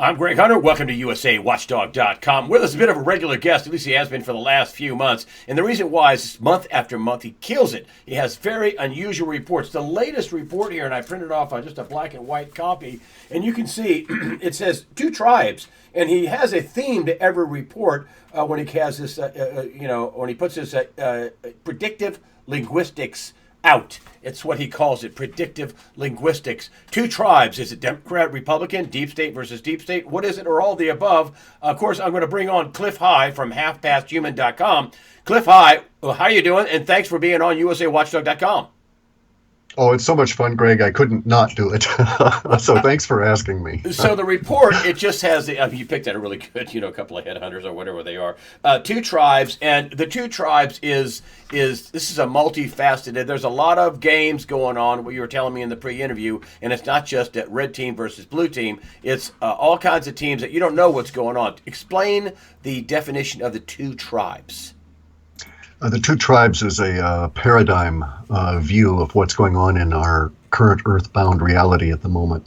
I'm Greg Hunter. Welcome to USAWatchdog.com. With us, a bit of a regular guest, at least he has been for the last few months. And the reason why is month after month, he kills it. He has very unusual reports. The latest report here, and I printed off on just a black and white copy, and you can see it says two tribes. And he has a theme to every report when he has this, when he puts his predictive linguistics out. It's what he calls it, predictive linguistics. Two tribes. Is it Democrat, Republican, deep state versus deep state? What is it, or all the above? Of course, I'm going to bring on Clif High from halfpasthuman.com. Clif High, how are you doing? And thanks for being on USAWatchdog.com. Oh, it's so much fun, Greg. I couldn't not do it. So thanks for asking me. So the report, it just has, you picked out a really good, a couple of headhunters or whatever they are. Two tribes, and the two tribes is this is a multifaceted, there's a lot of games going on, what you were telling me in the pre-interview, and it's not just at red team versus blue team. It's all kinds of teams that you don't know what's going on. Explain the definition of the two tribes. The two tribes is a paradigm view of what's going on in our current earthbound reality at the moment.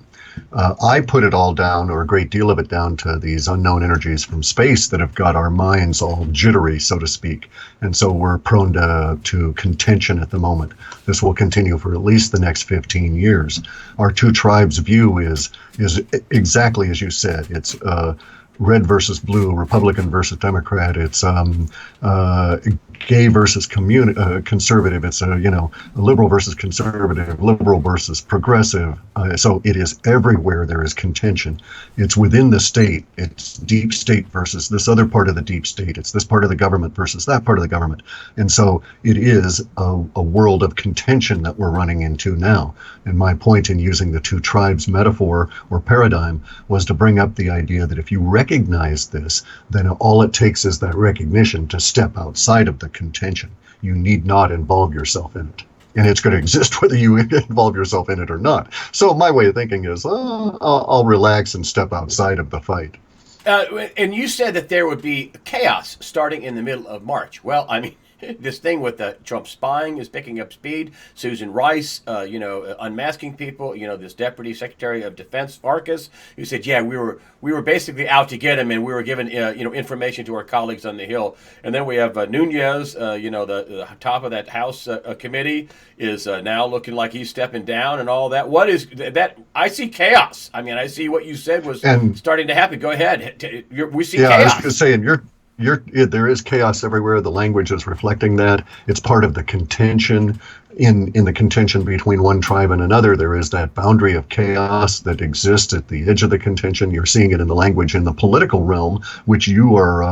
I put it all down, or a great deal of it down, to these unknown energies from space that have got our minds all jittery, so to speak. And so we're prone to contention at the moment. This will continue for at least the next 15 years. Our two tribes view is exactly as you said. It's red versus blue, Republican versus Democrat. It's gay versus conservative. It's a liberal versus conservative, liberal versus progressive. So it is everywhere there is contention. It's within the state. It's deep state versus this other part of the deep state. It's this part of the government versus that part of the government. And so it is a world of contention that we're running into now. And my point in using the two tribes metaphor or paradigm was to bring up the idea that if you recognize this, then all it takes is that recognition to step outside of the contention. You need not involve yourself in it. And it's going to exist whether you involve yourself in it or not. So my way of thinking is, I'll relax and step outside of the fight. And you said that there would be chaos starting in the middle of March. Well, I mean, this thing with Trump spying is picking up speed. Susan Rice, unmasking people. This Deputy Secretary of Defense Farkas, who said, "Yeah, we were basically out to get him, and we were giving information to our colleagues on the Hill." And then we have Nunez, the top of that House committee, is now looking like he's stepping down and all that. What is that? I see chaos. I mean, I see what you said was starting to happen. Go ahead. We see chaos. Yeah, I was just saying, there is chaos everywhere. The language is reflecting that. It's part of the contention. In the contention between one tribe and another, there is that boundary of chaos that exists at the edge of the contention. You're seeing it in the language in the political realm, which you are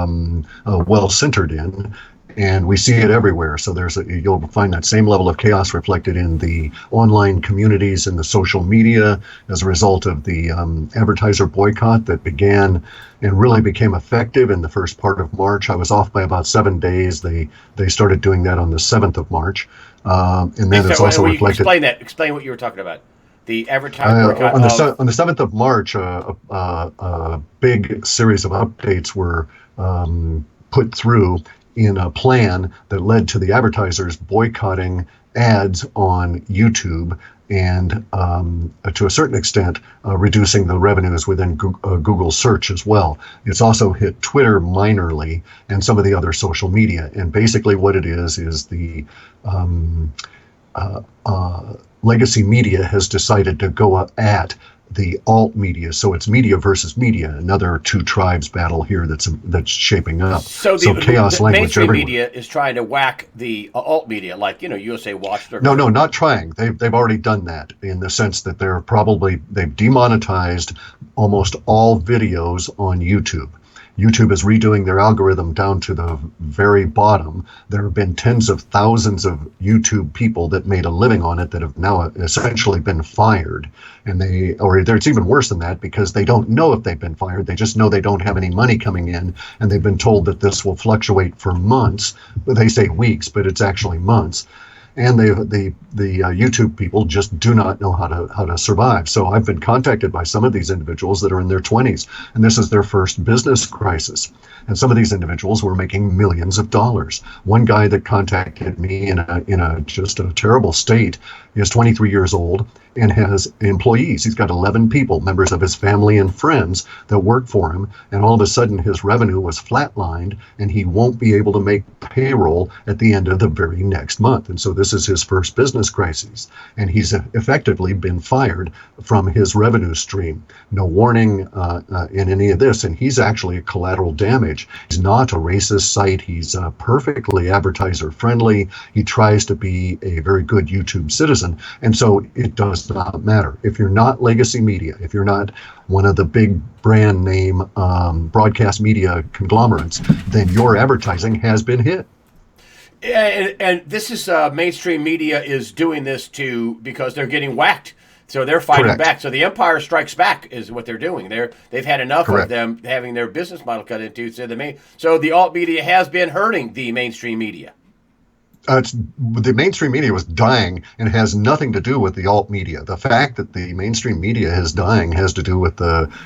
well centered in. And we see it everywhere. So you'll find that same level of chaos reflected in the online communities and the social media as a result of the advertiser boycott that began and really became effective in the first part of March. I was off by about 7 days. They started doing that on the 7th of March. And then it's also reflected. Explain what you were talking about. The advertiser boycott. On the 7th of March, a big series of updates were put through in a plan that led to the advertisers boycotting ads on YouTube and to a certain extent reducing the revenues within Google search as well. It's also hit Twitter minorly and some of the other social media. And basically what it is the legacy media has decided to go at the alt media. So it's media versus media, another two tribes battle here that's shaping up. So chaos the language mainstream everywhere. Media is trying to whack the alt media, like USA Watchdog. No, not trying. They've already done that in the sense that they've demonetized almost all videos on YouTube. YouTube is redoing their algorithm down to the very bottom. There have been tens of thousands of YouTube people that made a living on it that have now essentially been fired. And it's even worse than that because they don't know if they've been fired. They just know they don't have any money coming in, and they've been told that this will fluctuate for months. They say weeks, but it's actually months. and the YouTube people just do not know how to survive. So I've been contacted by some of these individuals that are in their 20s, and this is their first business crisis. And some of these individuals were making millions of dollars. One guy that contacted me in a just a terrible state is 23 years old and has employees. He's got 11 people, members of his family and friends that work for him. And all of a sudden his revenue was flatlined and he won't be able to make payroll at the end of the very next month. And so this is his first business crisis. And he's effectively been fired from his revenue stream. No warning in any of this. And he's actually a collateral damage. He's not a racist site. He's perfectly advertiser friendly. He tries to be a very good YouTube citizen. And so it does not matter. If you're not legacy media, if you're not one of the big brand name broadcast media conglomerates, then your advertising has been hit. And this is mainstream media is doing this because they're getting whacked. So they're fighting Correct. back. So the empire strikes back is what they're doing. They've had enough Correct. of them having their business model cut into. So the alt media has been hurting the mainstream media. The mainstream media was dying, and it has nothing to do with the alt media. The fact that the mainstream media is dying has to do with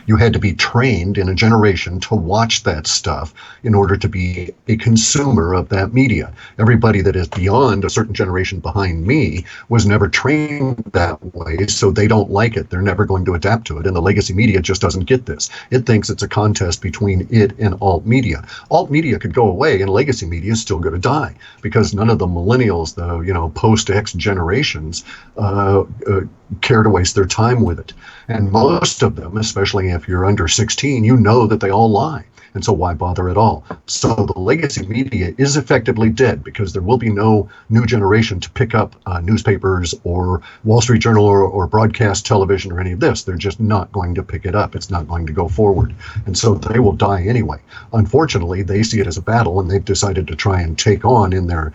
you had to be trained in a generation to watch that stuff in order to be a consumer of that media. Everybody that is beyond a certain generation behind me was never trained that way, so they don't like it. They're never going to adapt to it, and the legacy media just doesn't get this. It thinks it's a contest between it and alt media. Alt media could go away, and legacy media is still going to die because none of the millennials, the post-X generations, care to waste their time with it. And most of them, especially if you're under 16, you know that they all lie. And so why bother at all? So the legacy media is effectively dead because there will be no new generation to pick up newspapers or Wall Street Journal or broadcast television or any of this. They're just not going to pick it up. It's not going to go forward. And so they will die anyway. Unfortunately, they see it as a battle, and they've decided to try and take on in their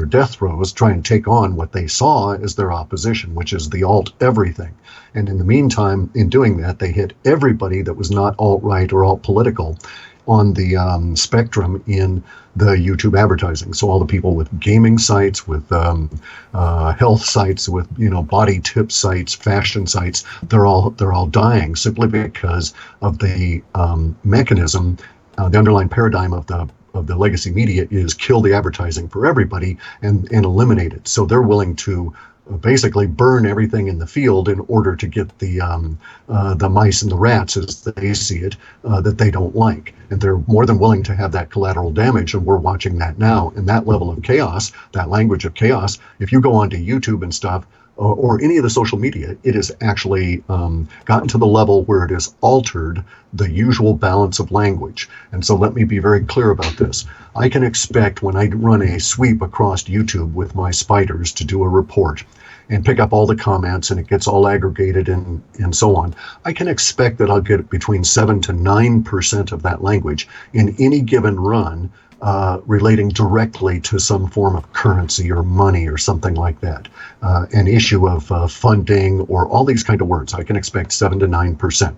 death throes, try and take on what they saw as their opposition, which is the alt everything. And in the meantime, in doing that, they hit everybody that was not alt-right or alt-political on the spectrum in the YouTube advertising. So all the people with gaming sites, with health sites, with body tip sites, fashion sites, they're all dying simply because of the mechanism, the underlying paradigm of the legacy media is kill the advertising for everybody and eliminate it. So they're willing to basically burn everything in the field in order to get the mice and the rats, as they see it, that they don't like. And they're more than willing to have that collateral damage, and we're watching that now. And that level of chaos, that language of chaos, if you go onto YouTube and stuff, or any of the social media, it has actually gotten to the level where it has altered the usual balance of language. And so let me be very clear about this. I can expect when I run a sweep across YouTube with my spiders to do a report and pick up all the comments and it gets all aggregated and so on, I can expect that I'll get between 7 to 9% of that language in any given run relating directly to some form of currency or money or something like that, an issue of funding or all these kind of words. I can expect 7 to 9%,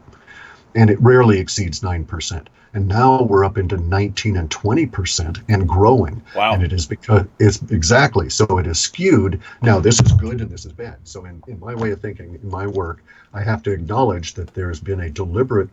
and it rarely exceeds 9%. And now we're up into 19 and 20% and growing. Wow. And it is because it's exactly, so it is skewed. Now this is good and this is bad. So in my way of thinking, in my work, I have to acknowledge that there's been a deliberate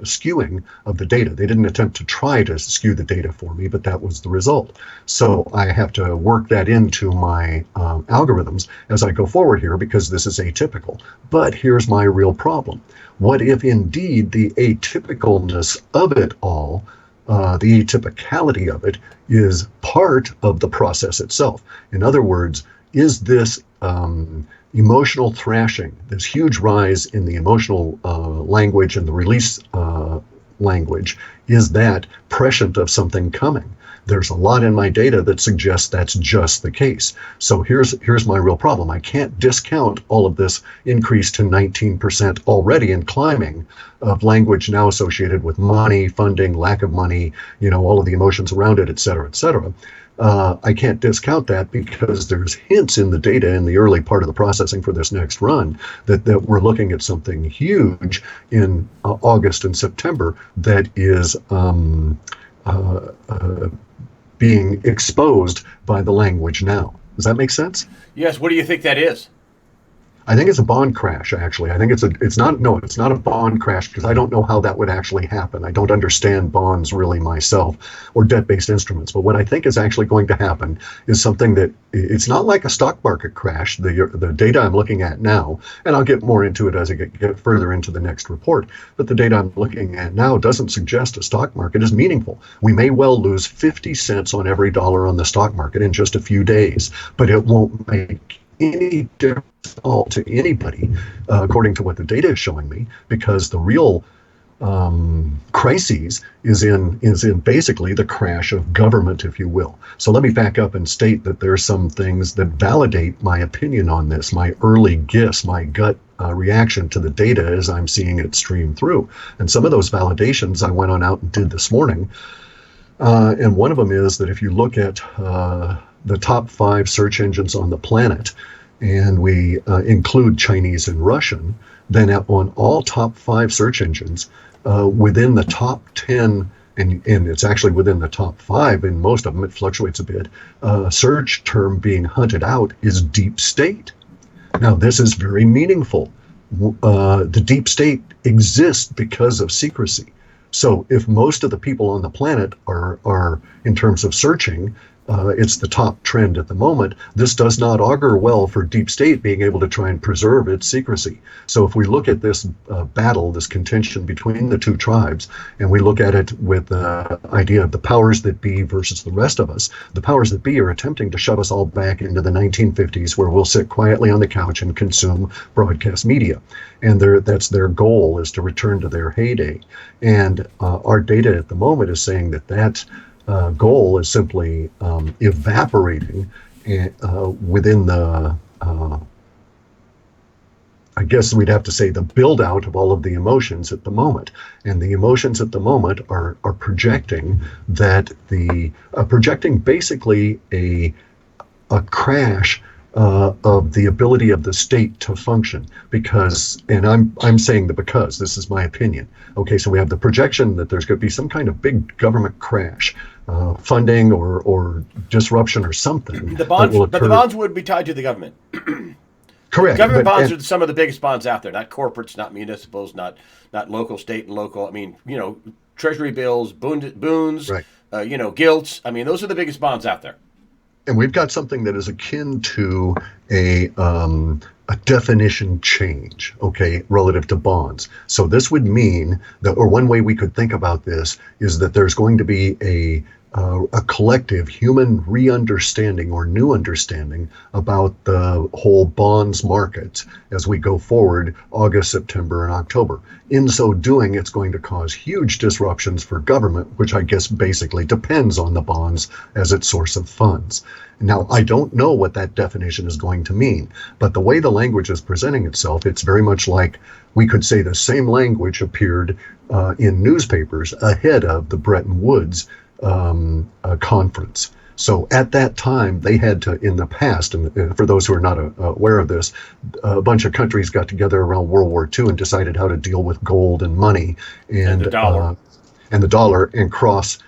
skewing of the data. They didn't attempt to try to skew the data for me, but that was the result. So I have to work that into my algorithms as I go forward here, because this is atypical. But here's my real problem. What if indeed the atypicalness of it all, the atypicality of it, is part of the process itself? In other words, is this emotional thrashing, this huge rise in the emotional language and the release language, is that prescient of something coming? There's a lot in my data that suggests that's just the case. So here's my real problem. I can't discount all of this increase to 19% already and climbing of language now associated with money, funding, lack of money, all of the emotions around it, et cetera, et cetera. I can't discount that because there's hints in the data in the early part of the processing for this next run that we're looking at something huge in August and September that is being exposed by the language now. Does that make sense? Yes. What do you think that is? I think it's a bond crash, actually. I think it's not a bond crash because I don't know how that would actually happen. I don't understand bonds really myself or debt-based instruments. But what I think is actually going to happen is something that it's not like a stock market crash. The data I'm looking at now, and I'll get more into it as I get further into the next report, but the data I'm looking at now doesn't suggest a stock market is meaningful. We may well lose 50 cents on every dollar on the stock market in just a few days, but it won't make any difference at all to anybody, according to what the data is showing me, because the real crises is in basically the crash of government, if you will. So let me back up and state that there are some things that validate my opinion on this, my early guess, my gut reaction to the data as I'm seeing it stream through. And some of those validations I went on out and did this morning. And one of them is that if you look at the top 5 search engines on the planet, and we include Chinese and Russian, then on all top 5 search engines, within the top 10, and it's actually within the top 5, in most of them, it fluctuates a bit, search term being hunted out is deep state. Now, this is very meaningful. The deep state exists because of secrecy. So if most of the people on the planet are in terms of searching, it's the top trend at the moment. This does not augur well for deep state being able to try and preserve its secrecy. So if we look at this battle, this contention between the two tribes, and we look at it with the idea of the powers that be versus the rest of us, the powers that be are attempting to shove us all back into the 1950s, where we'll sit quietly on the couch and consume broadcast media. And that's their goal, is to return to their heyday. And our data at the moment is saying that goal is simply evaporating within the, I guess we'd have to say, the build out of all of the emotions at the moment. And the emotions at the moment are projecting that projecting basically a crash of the ability of the state to function, because, and I'm saying the because, this is my opinion. Okay, so we have the projection that there's going to be some kind of big government crash, funding or disruption or something. But the bonds would be tied to the government. Correct. Government bonds are some of the biggest bonds out there, not corporates, not municipals, not local, state, and local. I mean, treasury bills, boons, right. Gilts. I mean, those are the biggest bonds out there. And we've got something that is akin to a definition change, okay, relative to bonds. So this would mean that, or one way we could think about this is that there's going to be a collective human re-understanding or new understanding about the whole bonds market as we go forward August, September, and October. In so doing, it's going to cause huge disruptions for government, which I guess basically depends on the bonds as its source of funds. Now, I don't know what that definition is going to mean, but the way the language is presenting itself, it's very much like we could say the same language appeared in newspapers ahead of the Bretton Woods conference. So at that time, they had to, in the past, and for those who are not aware of this, a bunch of countries got together around World War II and decided how to deal with gold and money and the dollar and cross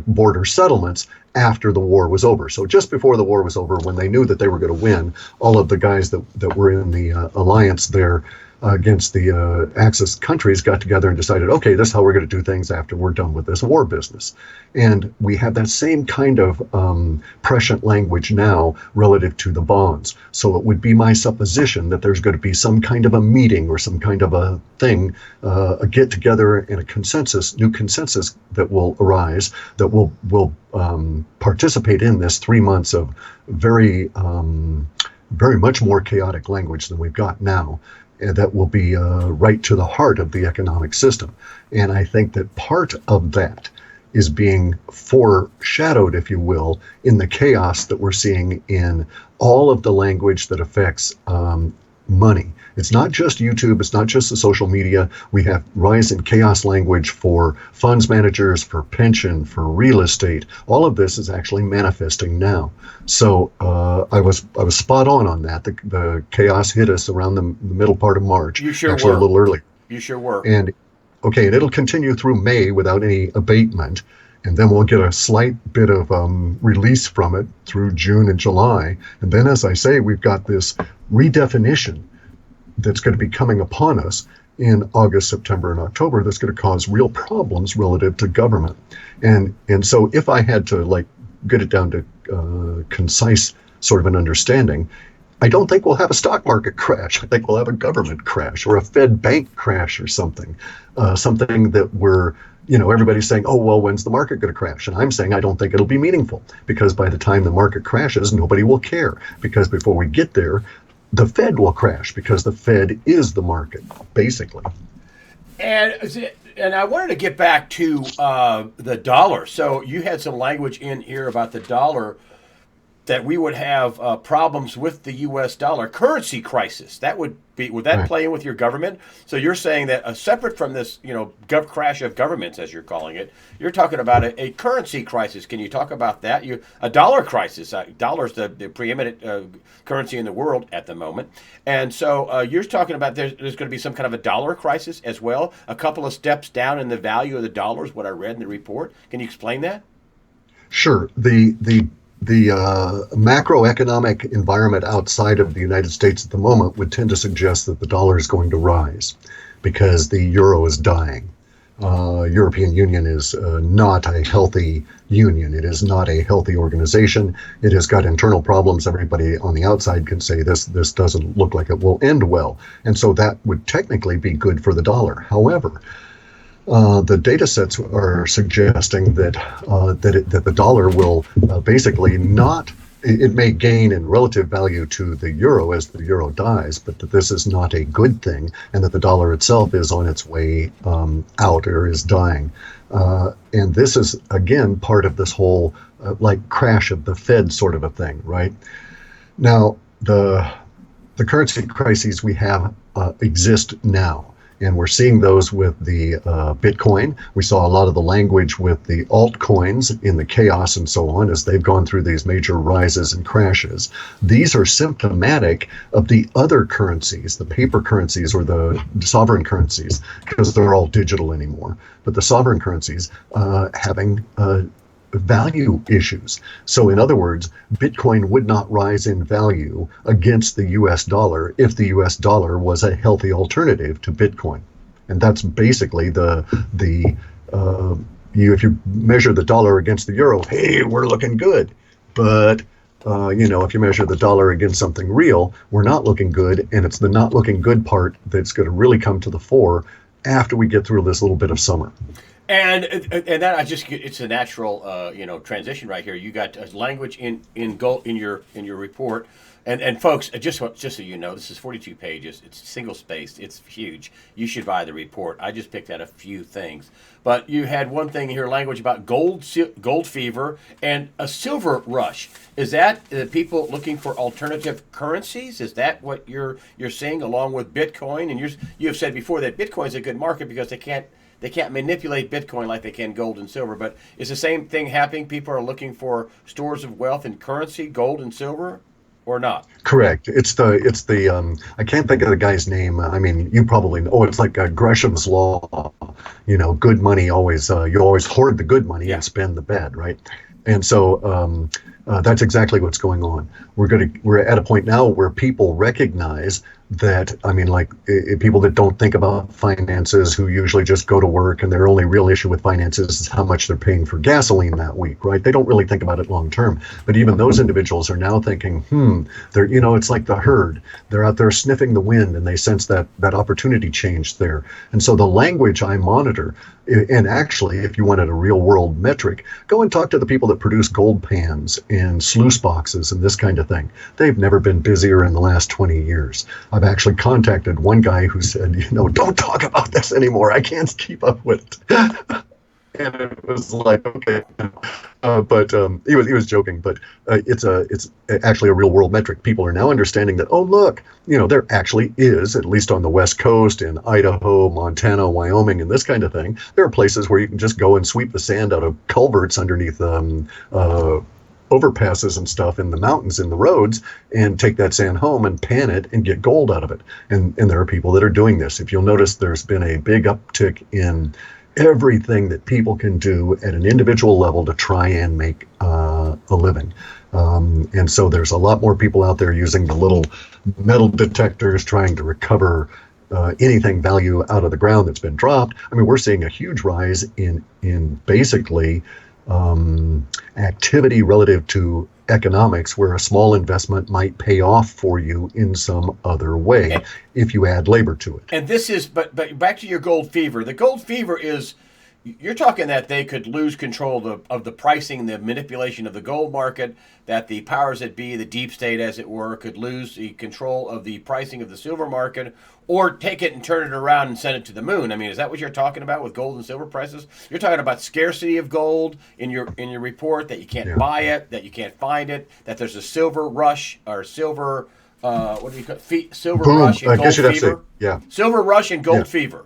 border settlements after the war was over. So just before the war was over, when they knew that they were going to win, all of the guys that were in the alliance there against the Axis countries got together and decided, okay, this is how we're going to do things after we're done with this war business. And we have that same kind of prescient language now relative to the bonds. So it would be my supposition that there's going to be some kind of a meeting or some kind of a thing, a get together and a new consensus that will arise, that will participate in this 3 months of very much more chaotic language than we've got now. And that will be right to the heart of the economic system. And I think that part of that is being foreshadowed, if you will, in the chaos that we're seeing in all of the language that affects money. It's not just YouTube, it's not just the social media. We have rise in chaos language for funds managers, for pension, for real estate. All of this is actually manifesting now. So I was spot on that. The chaos hit us around the middle part of March. You sure actually were. A little early. You sure were. And it'll continue through May without any abatement. and then we'll get a slight bit of release from it through June and July. And then, as I say, we've got this redefinition that's going to be coming upon us in August, September, and October that's going to cause real problems relative to government. And so if I had to like get it down to concise sort of an understanding, I don't think we'll have a stock market crash. I think we'll have a government crash or a Fed bank crash or something, something that we're, everybody's saying, oh, well, when's the market going to crash? And I'm saying I don't think it'll be meaningful, because by the time the market crashes, nobody will care, because before we get there, the Fed will crash, because the Fed is the market, basically. And I wanted to get back to the dollar. So you had some language in here about the dollar, that we would have problems with the U.S. dollar, currency crisis. Would that Right. play in with your government? So you're saying that separate from this, crash of governments, as you're calling it, you're talking about a currency crisis. Can you talk about that? A dollar crisis. Dollar's the preeminent currency in the world at the moment. And so you're talking about there's going to be some kind of a dollar crisis as well, a couple of steps down in the value of the dollar is what I read in the report. Can you explain that? Sure. The macroeconomic environment outside of the United States at the moment would tend to suggest that the dollar is going to rise because the euro is dying. European Union is not a healthy union. It is not a healthy organization. It has got internal problems. Everybody on the outside can say this doesn't look like it will end well. And so that would technically be good for the dollar. However, the data sets are suggesting that that the dollar will basically not. It may gain in relative value to the euro as the euro dies, but that this is not a good thing, and that the dollar itself is on its way out or is dying. And this is again part of this whole like crash of the Fed sort of a thing, right? Now the currency crises we have exist now. And we're seeing those with the Bitcoin. We saw a lot of the language with the altcoins in the chaos and so on as they've gone through these major rises and crashes. These are symptomatic of the other currencies, the paper currencies or the sovereign currencies, because they're all digital anymore. But the sovereign currencies having value issues. So in other words, Bitcoin would not rise in value against the US dollar if the US dollar was a healthy alternative to Bitcoin. And that's basically if you measure the dollar against the euro, hey, we're looking good. But if you measure the dollar against something real, we're not looking good, and it's the not looking good part that's going to really come to the fore after we get through this little bit of summer. And that it's a natural transition right here. You got language in your report, and folks, just so you know, this is 42 pages. It's single spaced. It's huge. You should buy the report. I just picked out a few things, but you had one thing here, language about gold fever and a silver rush. Is that people looking for alternative currencies? Is that what you're seeing along with Bitcoin? And you have said before that Bitcoin is a good market because they can't manipulate Bitcoin like they can gold and silver. But is the same thing happening? People are looking for stores of wealth and currency, gold and silver, or not? Correct. It's the I can't think of the guy's name. I mean, you probably know. Oh, it's like Gresham's law. Good money always. You always hoard the good money and spend the bad, right? And so that's exactly what's going on. We're at a point now where people recognize that, people that don't think about finances, who usually just go to work and their only real issue with finances is how much they're paying for gasoline that week, right? They don't really think about it long term. But even those individuals are now thinking, it's like the herd. They're out there sniffing the wind, and they sense that opportunity change there. And so the language I monitor, and actually, if you wanted a real world metric, go and talk to the people that produce gold pans and sluice boxes and this kind of thing. They've never been busier in the last 20 years. I've actually contacted one guy who said, don't talk about this anymore. I can't keep up with it. And it was like, okay, but he was joking. But it's actually a real world metric. People are now understanding that, oh look, there actually is, at least on the West Coast in Idaho, Montana, Wyoming, and this kind of thing. There are places where you can just go and sweep the sand out of culverts underneath overpasses and stuff in the mountains, in the roads, and take that sand home and pan it and get gold out of it. And there are people that are doing this. If you'll notice, there's been a big uptick in everything that people can do at an individual level to try and make a living. And so there's a lot more people out there using the little metal detectors trying to recover anything value out of the ground that's been dropped. I mean, we're seeing a huge rise in basically activity relative to economics, where a small investment might pay off for you in some other way if you add labor to it. And this is, but back to your gold fever. The gold fever is, you're talking that they could lose control of the pricing, the manipulation of the gold market, that the powers that be, the deep state as it were, could lose the control of the pricing of the silver market, or take it and turn it around and send it to the moon. I mean, is that what you're talking about with gold and silver prices? You're talking about scarcity of gold in your report, that you can't buy it, that you can't find it, that there's a silver rush or silver, what do you call it? Silver Boom. rush and gold fever? Silver rush and gold fever.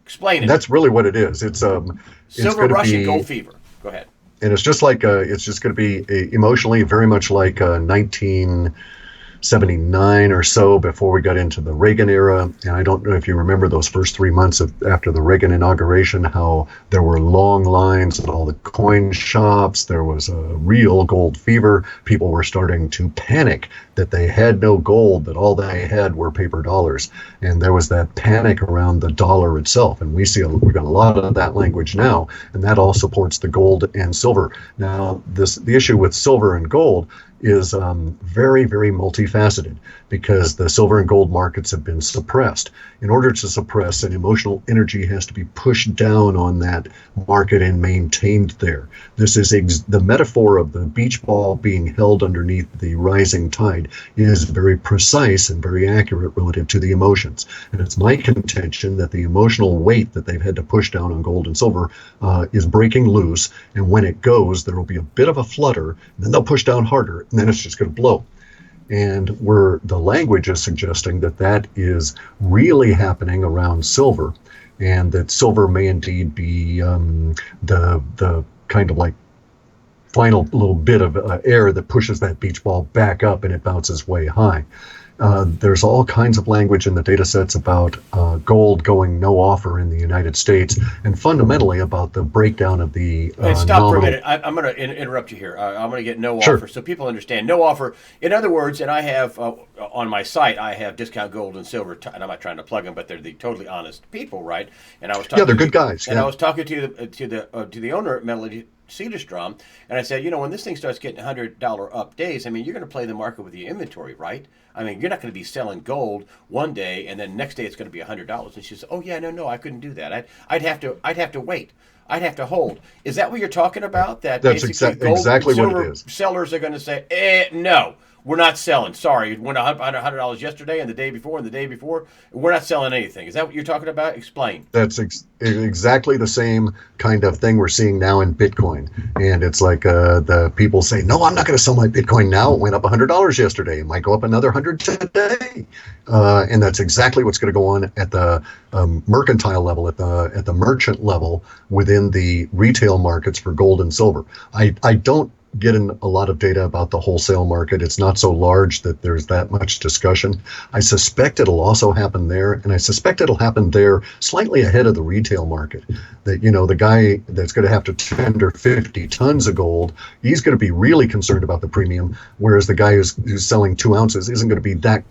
Explain it. That's really what it is. It's silver rush and gold fever. Go ahead. And it's just like it's just going to be emotionally very much like 1979 or so, before we got into the Reagan era. And I don't know if you remember those first 3 months after the Reagan inauguration, how there were long lines at all the coin shops. There was a real gold fever. People were starting to panic that they had no gold, that all they had were paper dollars. And there was that panic around the dollar itself. And we've got a lot of that language now, and that all supports the gold and silver. Now, the issue with silver and gold is very, very multifaceted, because the silver and gold markets have been suppressed. In order to suppress, an emotional energy has to be pushed down on that market and maintained there. This is the metaphor of the beach ball being held underneath the rising tide is very precise and very accurate relative to the emotions. And it's my contention that the emotional weight that they've had to push down on gold and silver is breaking loose. And when it goes, there will be a bit of a flutter, and then they'll push down harder, and then it's just going to blow. And where the language is suggesting that is really happening around silver, and that silver may indeed be the kind of like final little bit of air that pushes that beach ball back up and it bounces way high. There's all kinds of language in the data sets about gold going no offer in the United States, and fundamentally about the breakdown of the stop for a minute. I'm going to interrupt you here. I'm going to get no offer so people understand. No offer. In other words, and I have on my site, I have Discount Gold and Silver, and I'm not trying to plug them, but they're the totally honest people, right? And I was talking they're good guys. And I was talking to the owner at Melody Cedarstrom, and I said, when this thing starts getting $100 up days, I mean, you're going to play the market with your inventory, right? I mean, you're not going to be selling gold one day and then next day it's going to be $100. And she said, "Oh yeah, no, I couldn't do that. I'd have to wait. I'd have to hold." Is that what you're talking about? That's exactly what it is. Sellers are going to say, no, we're not selling. Sorry, it went $100 yesterday and the day before and the day before. We're not selling anything. Is that what you're talking about? Explain. That's exactly the same kind of thing we're seeing now in Bitcoin. And it's like the people say, "No, I'm not going to sell my Bitcoin now. It went up $100 yesterday. It might go up another 100 today." And that's exactly what's going to go on at the mercantile level, at the merchant level within the retail markets for gold and silver. I don't get in a lot of data about the wholesale market. It's not so large that there's that much discussion. I suspect it'll also happen there, and I suspect it'll happen there slightly ahead of the retail market. That, the guy that's going to have to tender 50 tons of gold, he's going to be really concerned about the premium, whereas the guy who's selling 2 ounces isn't going to be that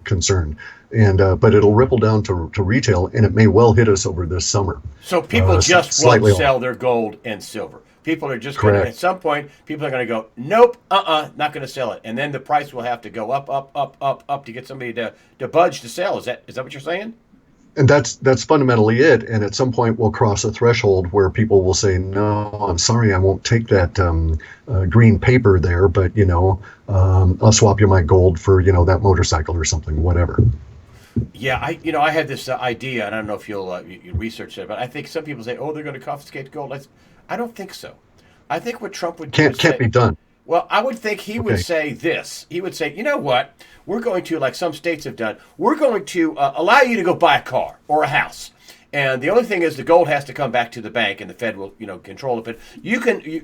concerned. And but it'll ripple down to retail, and it may well hit us over this summer. So people just won't sell their gold and silver. People are just going to, at some point, people are going to go, "Nope, not going to sell it." And then the price will have to go up to get somebody to budge to sell. Is that what you're saying? And that's fundamentally it. And at some point, we'll cross a threshold where people will say, "No, I'm sorry, I won't take that green paper there, but I'll swap you my gold for that motorcycle or something, whatever." Yeah, I had this idea, and I don't know if you'll you research it, but I think some people say, "Oh, they're going to confiscate gold." I don't think so. I think what Trump would do can't be done. Well, I would think he would say this. He would say, "You know what? We're going to, like some states have done, we're going to allow you to go buy a car or a house. And the only thing is the gold has to come back to the bank, and the Fed will, control it. But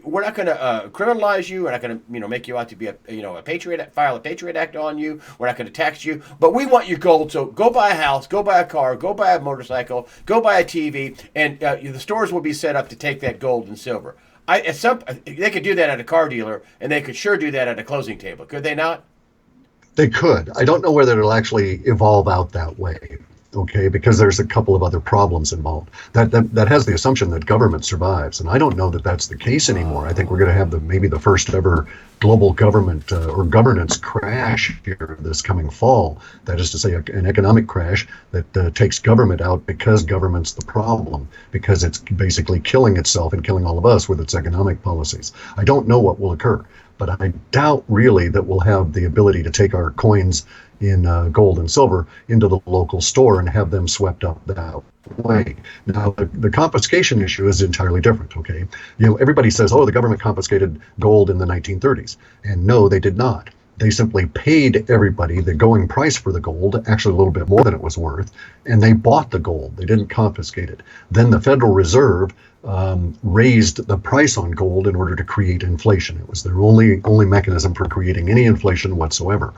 we're not going to criminalize you. We're not going to, make you out to be a Patriot, file a Patriot Act on you. We're not going to tax you. But we want your gold. So go buy a house, go buy a car, go buy a motorcycle, go buy a TV, and the stores will be set up to take that gold and silver. They could do that at a car dealer, and they could sure do that at a closing table. Could they not? They could. I don't know whether it'll actually evolve out that way. Okay, because there's a couple of other problems involved. That has the assumption that government survives, and I don't know that that's the case anymore. I think we're going to have maybe the first ever global government or governance crash here this coming fall. That is to say, an economic crash that takes government out because government's the problem, because it's basically killing itself and killing all of us with its economic policies. I don't know what will occur, but I doubt really that we'll have the ability to take our coins in gold and silver into the local store and have them swept up that way. Now, the confiscation issue is entirely different, okay? Everybody says, oh, the government confiscated gold in the 1930s. And no, they did not. They simply paid everybody the going price for the gold, actually a little bit more than it was worth, and they bought the gold. They didn't confiscate it. Then the Federal Reserve raised the price on gold in order to create inflation. It was their only mechanism for creating any inflation whatsoever.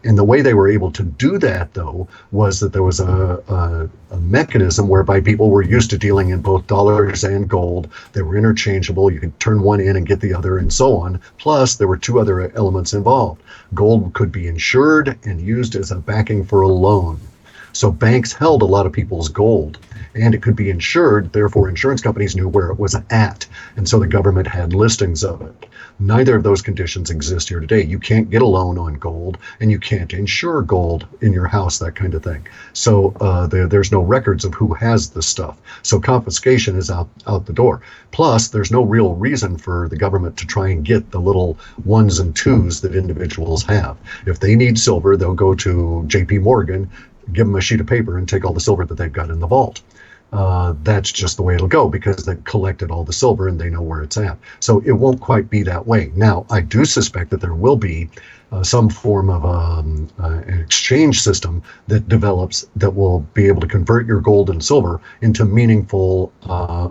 And the way they were able to do that, though, was that there was a mechanism whereby people were used to dealing in both dollars and gold. They were interchangeable. You could turn one in and get the other and so on. Plus, there were two other elements involved. Gold could be insured and used as a backing for a loan. So banks held a lot of people's gold, and it could be insured. Therefore, insurance companies knew where it was at, and so the government had listings of it. Neither of those conditions exist here today. You can't get a loan on gold, and you can't insure gold in your house, that kind of thing. So there's no records of who has this stuff. So confiscation is out the door. Plus, there's no real reason for the government to try and get the little ones and twos that individuals have. If they need silver, they'll go to J.P. Morgan, give them a sheet of paper, and take all the silver that they've got in the vault. That's just the way it'll go, because they collected all the silver and they know where it's at. So it won't quite be that way. Now, I do suspect that there will be some form of an exchange system that develops that will be able to convert your gold and silver into meaningful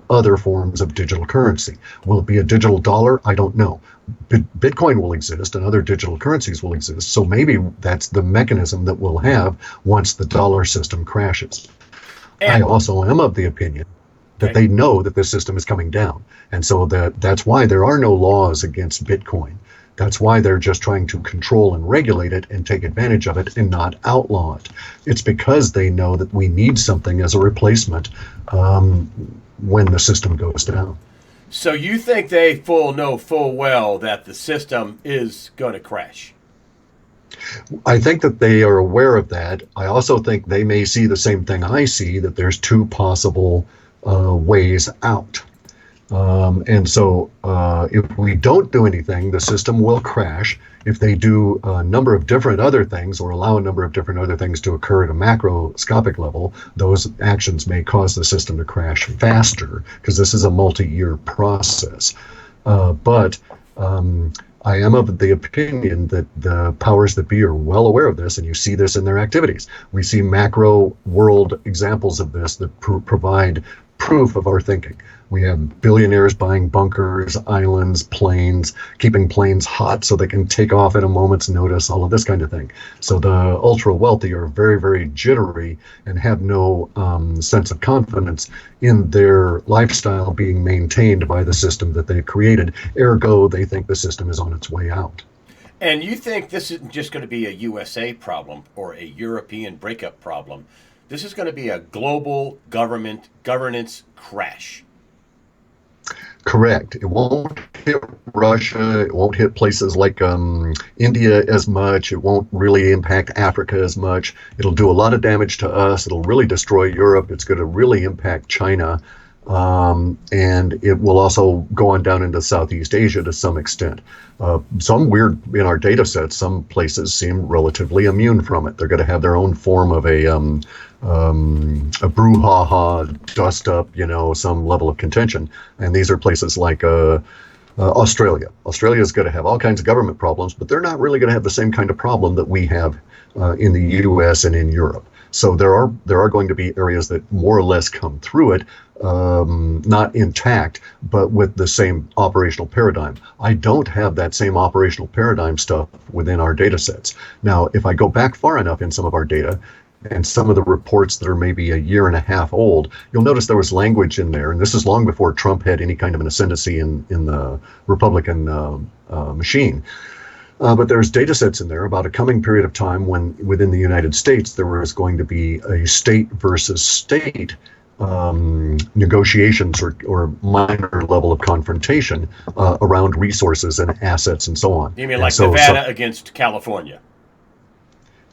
other forms of digital currency. Will it be a digital dollar? I don't know. Bitcoin will exist and other digital currencies will exist. So maybe that's the mechanism that we'll have once the dollar system crashes. I also am of the opinion that they know that this system is coming down. And so that's why there are no laws against Bitcoin. That's why they're just trying to control and regulate it and take advantage of it and not outlaw it. It's because they know that we need something as a replacement when the system goes down. So you think they know full well that the system is going to crash? I think that they are aware of that. I also think they may see the same thing I see, that there's two possible ways out. And so if we don't do anything, the system will crash. If they do a number of different other things or allow a number of different other things to occur at a macroscopic level, those actions may cause the system to crash faster, because this is a multi-year process. But I am of the opinion that the powers that be are well aware of this, and you see this in their activities. We see macro world examples of this that provide proof of our thinking. We have billionaires buying bunkers, islands, planes, keeping planes hot so they can take off at a moment's notice, all of this kind of thing. So the ultra wealthy are very, very jittery and have no sense of confidence in their lifestyle being maintained by the system that they've created. Ergo, they think the system is on its way out. And you think this isn't just going to be a USA problem or a European breakup problem. This is going to be a global governance crash. Correct. It won't hit Russia. It won't hit places like India as much. It won't really impact Africa as much. It'll do a lot of damage to us. It'll really destroy Europe. It's going to really impact China. And it will also go on down into Southeast Asia to some extent. Some weird, in our data sets, some places seem relatively immune from it. They're going to have their own form of a brouhaha, dust up, some level of contention. And these are places like Australia. Australia is going to have all kinds of government problems, but they're not really going to have the same kind of problem that we have in the U.S. and in Europe. So there are going to be areas that more or less come through it, not intact, but with the same operational paradigm. I don't have that same operational paradigm stuff within our data sets. Now, if I go back far enough in some of our data, and some of the reports that are maybe a year and a half old, you'll notice there was language in there, and this is long before Trump had any kind of an ascendancy in the Republican machine. But there's data sets in there about a coming period of time when within the United States there was going to be a state versus state negotiations or minor level of confrontation around resources and assets and so on. You mean like Nevada against California?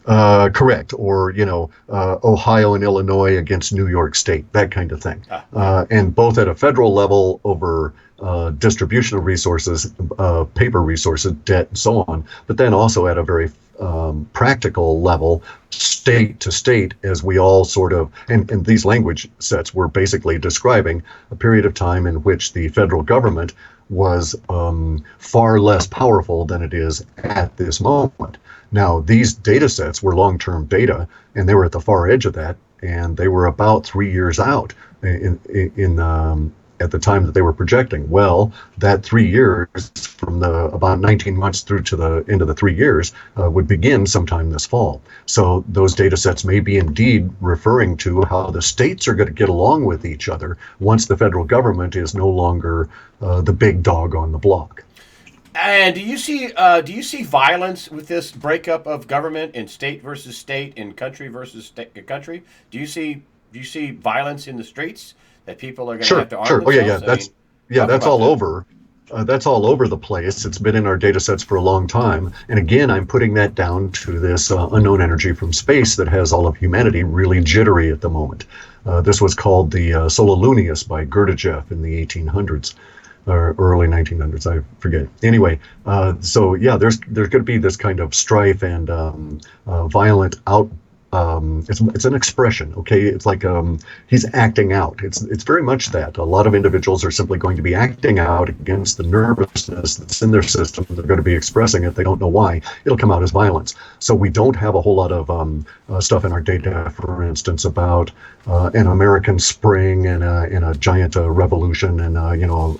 Correct. Or, Ohio and Illinois against New York State, that kind of thing. And both at a federal level over distribution of resources, paper resources, debt, and so on, but then also at a very practical level, state to state, as we all sort of, and these language sets were basically describing a period of time in which the federal government was far less powerful than it is at this moment. Now, these data sets were long-term data, and they were at the far edge of that, and they were about 3 years out at the time that they were projecting. Well, that 3 years from about 19 months through to the end of the 3 years would begin sometime this fall. So those data sets may be indeed referring to how the states are going to get along with each other once the federal government is no longer the big dog on the block. And do you see violence with this breakup of government in state versus state, in country versus country? Do you see violence in the streets that people are going to have to arm themselves? That's all over. That's all over the place. It's been in our data sets for a long time. And again, I'm putting that down to this unknown energy from space that has all of humanity really jittery at the moment. This was called the Sololunius by Gurdjieff in the 1800s. Or early 1900s, I forget. Anyway, there's going to be this kind of strife and violent it's an expression, okay? It's like he's acting out. It's very much that. A lot of individuals are simply going to be acting out against the nervousness that's in their system. They're going to be expressing it. They don't know why. It'll come out as violence. So we don't have a whole lot of stuff in our data, for instance, about an American Spring and a giant revolution and a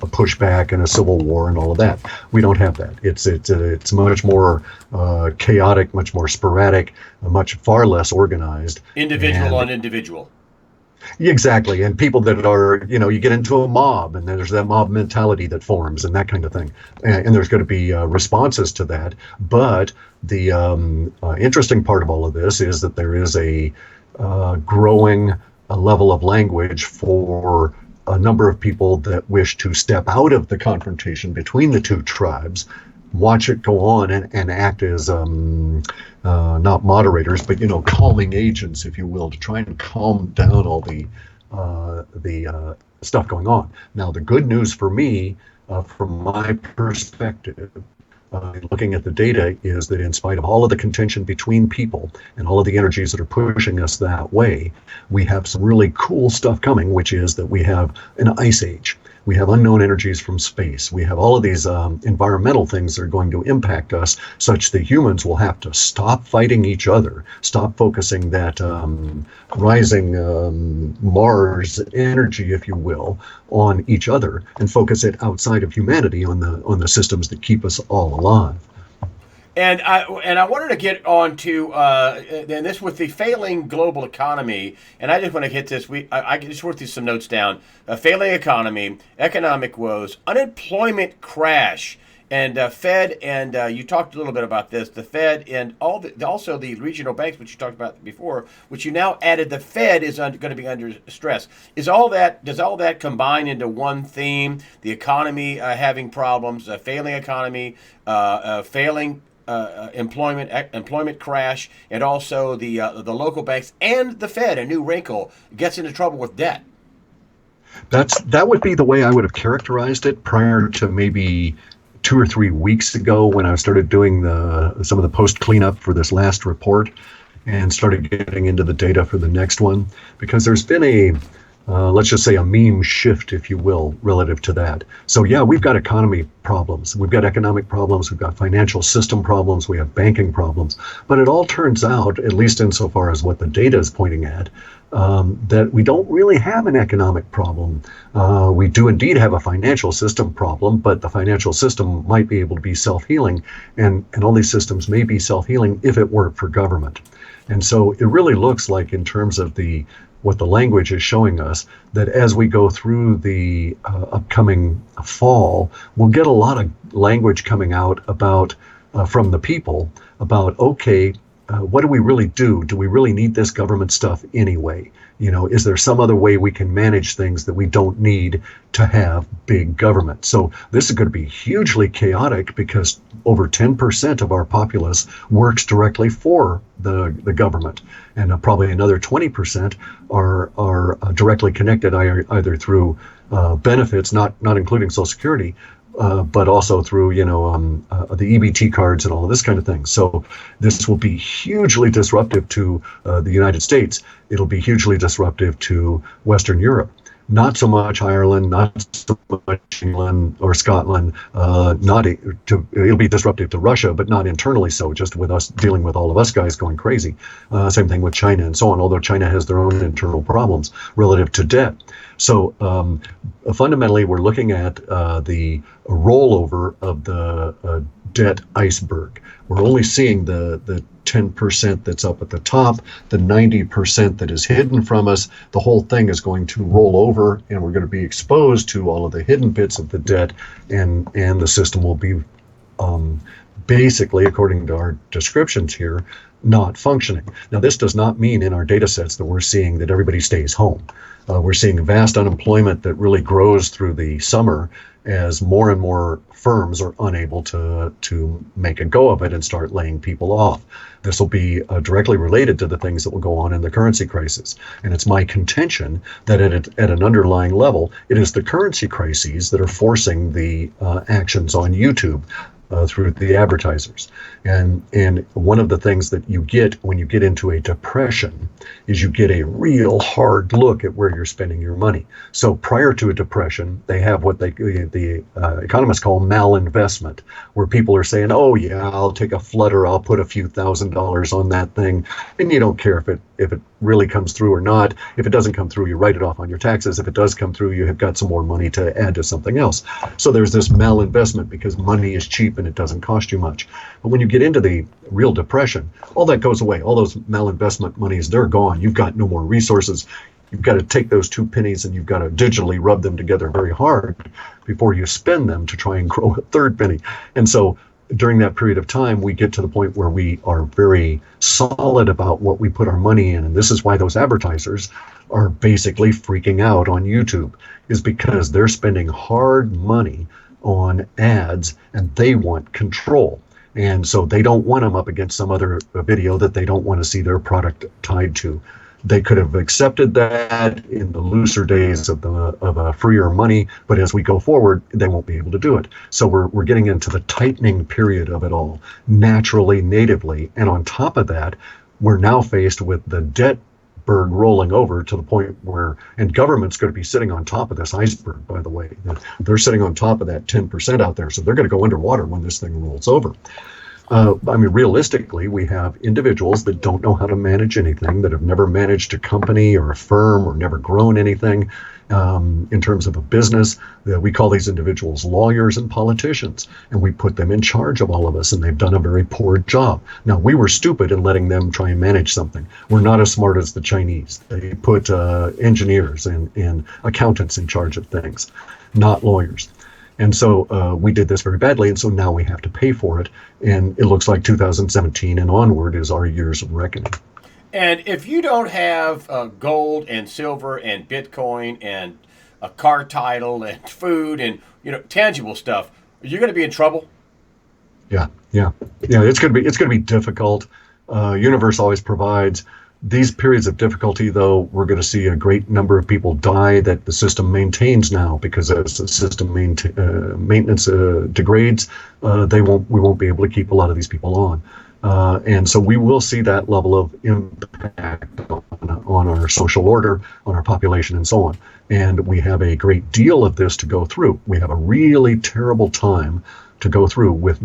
pushback and a civil war and all of that. We don't have that. It's much more chaotic, much more sporadic, much far less organized. Individual on individual. Exactly. And people that are, you get into a mob and there's that mob mentality that forms and that kind of thing. And there's going to be responses to that. But the interesting part of all of this is that there is a growing level of language for a number of people that wish to step out of the confrontation between the two tribes, watch it go on and act as not moderators, but calming agents, if you will, to try and calm down all the stuff going on. Now, the good news for me, from my perspective, looking at the data, is that in spite of all of the contention between people and all of the energies that are pushing us that way, we have some really cool stuff coming, which is that we have an ice age. We have unknown energies from space. We have all of these environmental things that are going to impact us, such that humans will have to stop fighting each other, stop focusing that rising Mars energy, if you will, on each other, and focus it outside of humanity on the systems that keep us all alive. And I wanted to get on to and this with the failing global economy, and I just want to hit this. I just wrote some notes down. A failing economy, economic woes, unemployment crash, and Fed, and you talked a little bit about this. The Fed and also the regional banks, which you talked about before, which you now added. The Fed is going to be under stress. Does all that combine into one theme? The economy having problems, a failing economy, failing employment crash, and also the local banks and the Fed, a new wrinkle, gets into trouble with debt. That would be the way I would have characterized it prior to maybe 2 or 3 weeks ago, when I started doing some of the post cleanup for this last report and started getting into the data for the next one, because there's been let's just say a meme shift, if you will, relative to that. So yeah, we've got economy problems, we've got economic problems, we've got financial system problems, we have banking problems, but it all turns out, at least insofar as what the data is pointing at, that we don't really have an economic problem. We do indeed have a financial system problem, but the financial system might be able to be self-healing, and all these systems may be self-healing if it weren't for government. And so it really looks like, in terms of what the language is showing us, that as we go through the upcoming fall, we'll get a lot of language coming out about from the people about, okay, what do we really do? Do we really need this government stuff anyway? Is there some other way we can manage things that we don't need to have big government? So this is going to be hugely chaotic, because over 10% of our populace works directly for the government, and probably another 20% are directly connected either through benefits, not including Social Security, but also through the EBT cards and all of this kind of thing. So this will be hugely disruptive to the United States. It'll be hugely disruptive to Western Europe. Not so much Ireland, not so much England or Scotland. It'll be disruptive to Russia, but not internally so, just with us dealing with all of us guys going crazy. Same thing with China and so on, although China has their own internal problems relative to debt. So fundamentally, we're looking at the rollover of the debt iceberg. We're only seeing the 10% that's up at the top, the 90% that is hidden from us. The whole thing is going to roll over, and we're going to be exposed to all of the hidden bits of the debt, and the system will be basically, according to our descriptions here, not functioning. Now, this does not mean in our data sets that we're seeing that everybody stays home. We're seeing vast unemployment that really grows through the summer as more and more firms are unable to make a go of it and start laying people off. This will be directly related to the things that will go on in the currency crisis. And it's my contention that at an underlying level, it is the currency crises that are forcing the actions on YouTube through the advertisers. And one of the things that you get when you get into a depression is you get a real hard look at where you're spending your money. So prior to a depression, they have what the economists call malinvestment, where people are saying, oh yeah, I'll take a flutter, I'll put a few $1,000s on that thing, and you don't care if it really comes through or not. If it doesn't come through, you write it off on your taxes. If it does come through, you have got some more money to add to something else. So there's this malinvestment because money is cheap and it doesn't cost you much. But when you get into the real depression, all that goes away. All those malinvestment monies, they're gone. You've got no more resources. You've got to take those two pennies and you've got to digitally rub them together very hard before you spend them to try and grow a third penny. And so during that period of time, we get to the point where we are very solid about what we put our money in. And this is why those advertisers are basically freaking out on YouTube, is because they're spending hard money on ads and they want control. And so they don't want them up against some other video that they don't want to see their product tied to. They could have accepted that in the looser days of freer money, but as we go forward, they won't be able to do it. So we're getting into the tightening period of it all, naturally, natively, and on top of that, we're now faced with the debt berg rolling over to the point where, and government's going to be sitting on top of this iceberg, by the way. They're sitting on top of that 10% out there, so they're going to go underwater when this thing rolls over. Realistically, we have individuals that don't know how to manage anything, that have never managed a company or a firm or never grown anything in terms of a business. We call these individuals lawyers and politicians, and we put them in charge of all of us, and they've done a very poor job. Now, we were stupid in letting them try and manage something. We're not as smart as the Chinese. They put engineers and accountants in charge of things, not lawyers. And so we did this very badly, and so now we have to pay for it. And it looks like 2017 and onward is our years of reckoning. And if you don't have gold and silver and Bitcoin and a car title and food and tangible stuff, you're going to be in trouble. Yeah. It's going to be difficult. Universe always provides. These periods of difficulty, though, we're going to see a great number of people die that the system maintains now, because as the system maintenance degrades, we won't be able to keep a lot of these people on. And so we will see that level of impact on our social order, on our population, and so on. And we have a great deal of this to go through. We have a really terrible time to go through with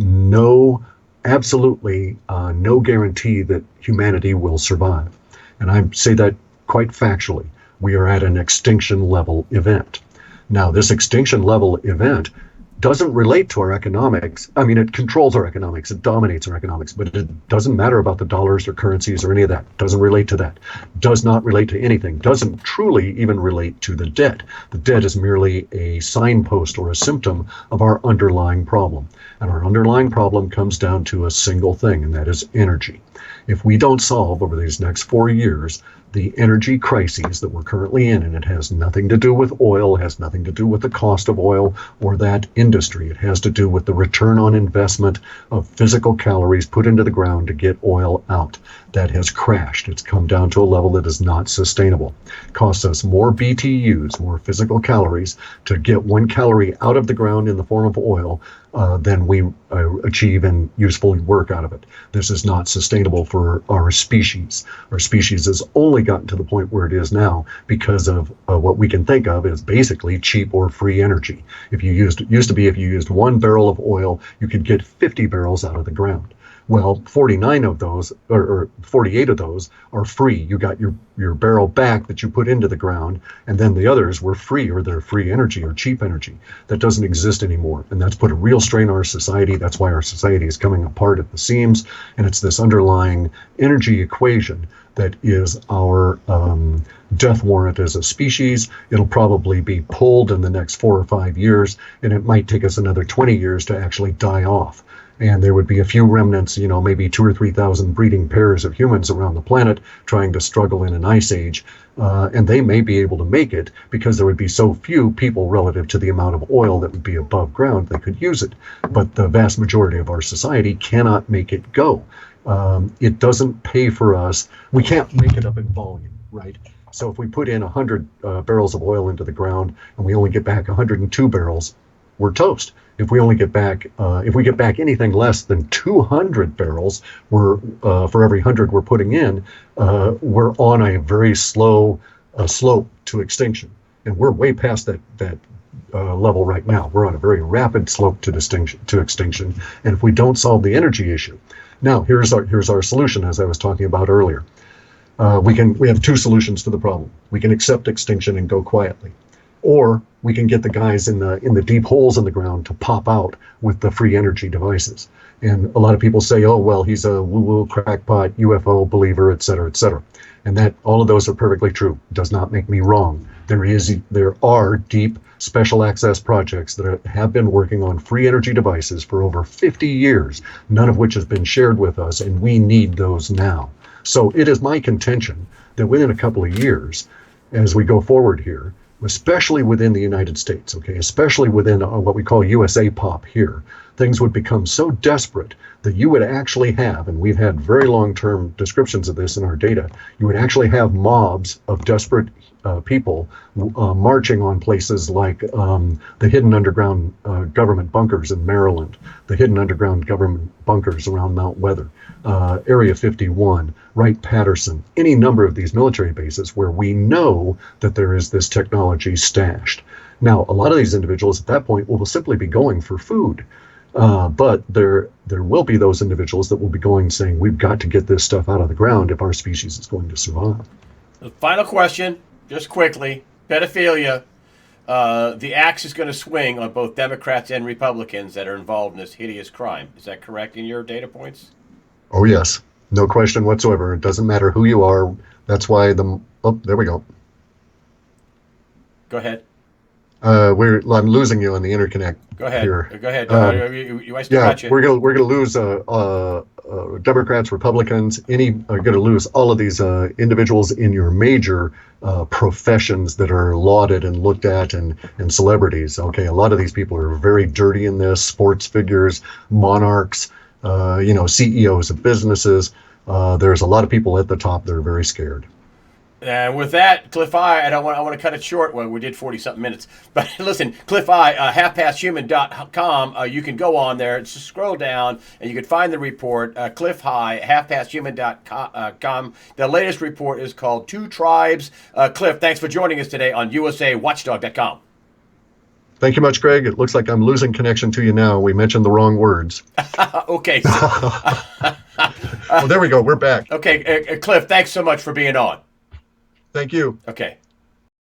absolutely no guarantee that humanity will survive. And I say that quite factually. We are at an extinction level event. Now, this extinction level event doesn't relate to our economics. I mean, it controls our economics, it dominates our economics, but it doesn't matter about the dollars or currencies or any of that. Doesn't relate to that. Does not relate to anything. Doesn't truly even relate to the debt. The debt is merely a signpost or a symptom of our underlying problem. And our underlying problem comes down to a single thing, and that is energy. If we don't solve over these next 4 years the energy crises that we're currently in, and it has nothing to do with oil, has nothing to do with the cost of oil or that industry. It has to do with the return on investment of physical calories put into the ground to get oil out. That has crashed. It's come down to a level that is not sustainable. It costs us more BTUs, more physical calories, to get 1 calorie out of the ground in the form of oil than we achieve in useful work out of it. This is not sustainable for our species. Our species has only gotten to the point where it is now because of what we can think of as basically cheap or free energy. If you used 1 barrel of oil, you could get 50 barrels out of the ground. Well, 49 of those, or 48 of those, are free. You got your barrel back that you put into the ground, and then the others were free, or they're free energy or cheap energy. That doesn't exist anymore, and that's put a real strain on our society. That's why our society is coming apart at the seams, and it's this underlying energy equation that is our death warrant as a species. It'll probably be pulled in the next 4 or 5 years, and it might take us another 20 years to actually die off. And there would be a few remnants, maybe 2,000 or 3,000 breeding pairs of humans around the planet trying to struggle in an ice age. And they may be able to make it because there would be so few people relative to the amount of oil that would be above ground that could use it. But the vast majority of our society cannot make it go. It doesn't pay for us. We can't make it up in volume, right? So if we put in 100 barrels of oil into the ground and we only get back 102 barrels, we're toast. If we only get back, anything less than 200 barrels, for every 100 we're putting in, we're on a very slow slope to extinction, and we're way past that level right now. We're on a very rapid slope to extinction, and if we don't solve the energy issue, now here's our solution, as I was talking about earlier. We have 2 solutions to the problem. We can accept extinction and go quietly, or we can get the guys in the deep holes in the ground to pop out with the free energy devices. And a lot of people say, oh, well, he's a woo-woo crackpot UFO believer, et cetera, et cetera. And that all of those are perfectly true. Does not make me wrong. There are deep special access projects that have been working on free energy devices for over 50 years, none of which has been shared with us, and we need those now. So it is my contention that within a couple of years, as we go forward here, especially within the United States, especially within what we call USA pop here, things would become so desperate that you would actually have, and we've had very long-term descriptions of this in our data, you would actually have mobs of desperate people marching on places like the hidden underground government bunkers in Maryland, the hidden underground government bunkers around Mount Weather, Area 51, Wright-Patterson, any number of these military bases where we know that there is this technology stashed. Now, a lot of these individuals at that point will simply be going for food. But there will be those individuals that will be going saying, we've got to get this stuff out of the ground if our species is going to survive. The final question, just quickly, pedophilia. The axe is going to swing on both Democrats and Republicans that are involved in this hideous crime. Is that correct in your data points? Oh, yes. No question whatsoever. It doesn't matter who you are. That's why there we go. Go ahead. I'm losing you on the interconnect. Go ahead. Here. Go ahead. I still got you. We're gonna lose Democrats, Republicans. Are going to lose all of these individuals in your major professions that are lauded and looked at, and celebrities. Okay, a lot of these people are very dirty in this. Sports figures, monarchs, CEOs of businesses. There's a lot of people at the top that are very scared. And with that, Clif High, I want to cut it short. Well, we did 40-something minutes. But listen, Clif High, halfpasthuman.com. You can go on there, just scroll down, and you can find the report, Clif High, halfpasthuman.com. The latest report is called Two Tribes. Clif, thanks for joining us today on USAWatchdog.com. Thank you much, Greg. It looks like I'm losing connection to you now. We mentioned the wrong words. Okay. Well, there we go. We're back. Okay, Clif, thanks so much for being on. Thank you. Okay.